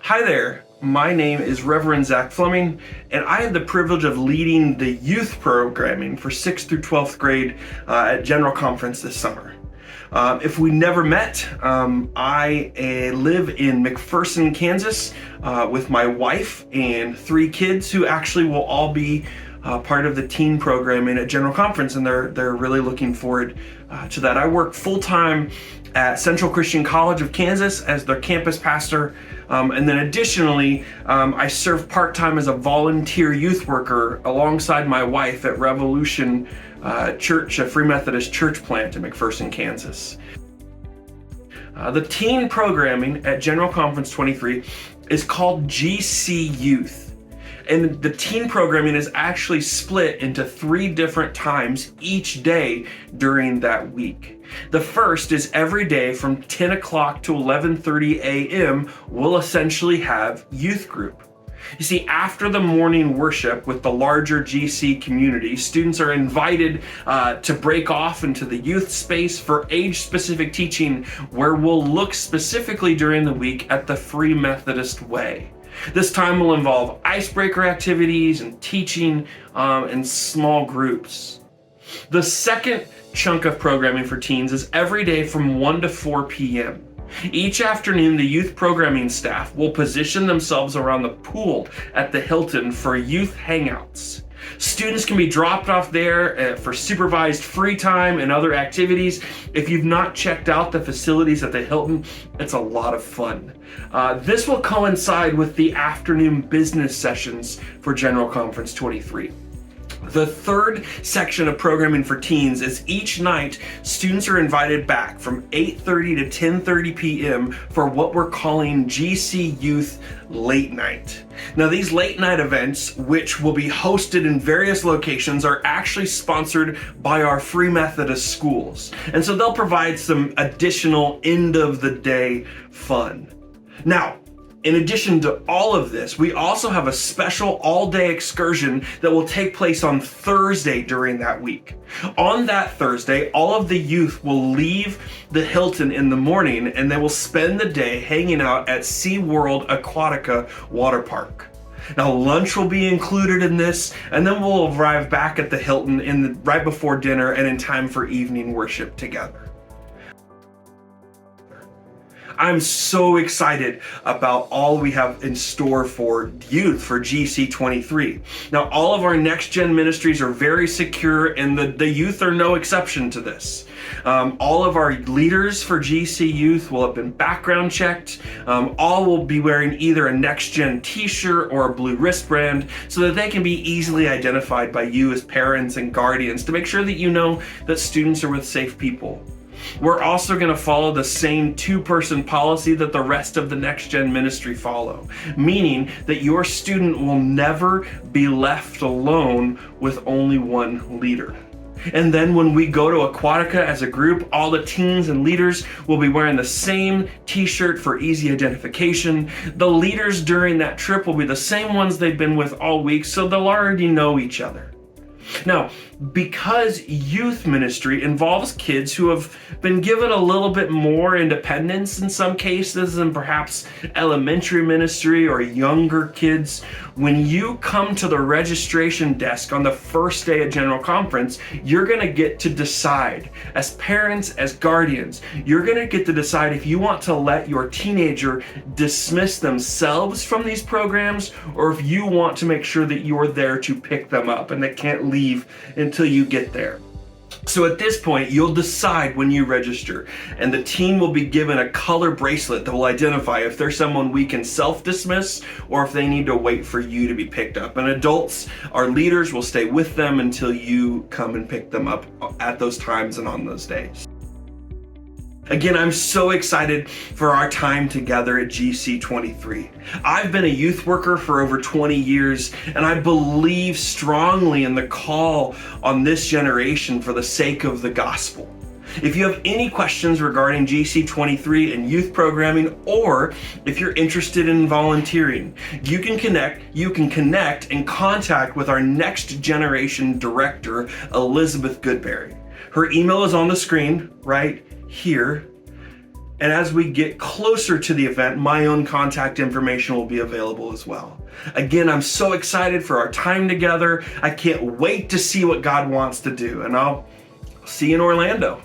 Hi there, my name is Reverend Zach Fleming, and I have the privilege of leading the youth programming for 6th through 12th grade at General Conference this summer. If we never met, I live in McPherson, Kansas with my wife and 3 kids who actually will all be part of the teen programming at General Conference, and they're really looking forward to that. I work full-time at Central Christian College of Kansas as their campus pastor, and then additionally I serve part-time as a volunteer youth worker alongside my wife at Revolution Church, a Free Methodist church plant in McPherson, Kansas. The teen programming at General Conference 23 is called GC Youth. And the teen programming is actually split into 3 different times each day during that week. The first is every day from 10 o'clock to 11:30 a.m. we'll essentially have youth group. You see, after the morning worship with the larger GC community, students are invited to break off into the youth space for age-specific teaching, where we'll look specifically during the week at the Free Methodist way. This time will involve icebreaker activities and teaching in small groups. The second chunk of programming for teens is every day from 1 to 4 p.m. Each afternoon, the youth programming staff will position themselves around the pool at the Hilton for youth hangouts. Students can be dropped off there for supervised free time and other activities. If you've not checked out the facilities at the Hilton, it's a lot of fun. This will coincide with the afternoon business sessions for General Conference 23. The third section of programming for teens is each night students are invited back from 8:30 to 10:30 p.m. for what we're calling GC Youth Late Night. Now, these late night events, which will be hosted in various locations, are actually sponsored by our Free Methodist schools. And so they'll provide some additional end of the day fun. Now, in addition to all of this, we also have a special all-day excursion that will take place on Thursday during that week. On that Thursday, all of the youth will leave the Hilton in the morning and they will spend the day hanging out at SeaWorld Aquatica Water Park. Now, lunch will be included in this, and then we'll arrive back at the Hilton right before dinner and in time for evening worship together. I'm so excited about all we have in store for youth for GC23. Now, all of our next gen ministries are very secure, and the youth are no exception to this. All of our leaders for GC Youth will have been background checked. All will be wearing either a next gen t-shirt or a blue wristband so that they can be easily identified by you as parents and guardians to make sure that you know that students are with safe people. We're also going to follow the same 2-person policy that the rest of the Next Gen ministry follow, meaning that your student will never be left alone with only one leader. And then when we go to Aquatica as a group, all the teens and leaders will be wearing the same t-shirt for easy identification. The leaders during that trip will be the same ones they've been with all week, so they'll already know each other. Now, because youth ministry involves kids who have been given a little bit more independence in some cases than perhaps elementary ministry or younger kids, when you come to the registration desk on the first day of General Conference, you're going to get to decide, as parents, as guardians, you're going to get to decide if you want to let your teenager dismiss themselves from these programs, or if you want to make sure that you're there to pick them up and they can't leave until you get there. So at this point, you'll decide when you register, and the teen will be given a color bracelet that will identify if there's someone we can self-dismiss or if they need to wait for you to be picked up. And adults, our leaders, will stay with them until you come and pick them up at those times and on those days. Again, I'm so excited for our time together at GC23. I've been a youth worker for over 20 years, and I believe strongly in the call on this generation for the sake of the gospel. If you have any questions regarding GC23 and youth programming, or if you're interested in volunteering, you can connect and contact with our next generation director, Elizabeth Goodberry. Her email is on the screen right here. And as we get closer to the event, my own contact information will be available as well. Again, I'm so excited for our time together. I can't wait to see what God wants to do, and I'll see you in Orlando.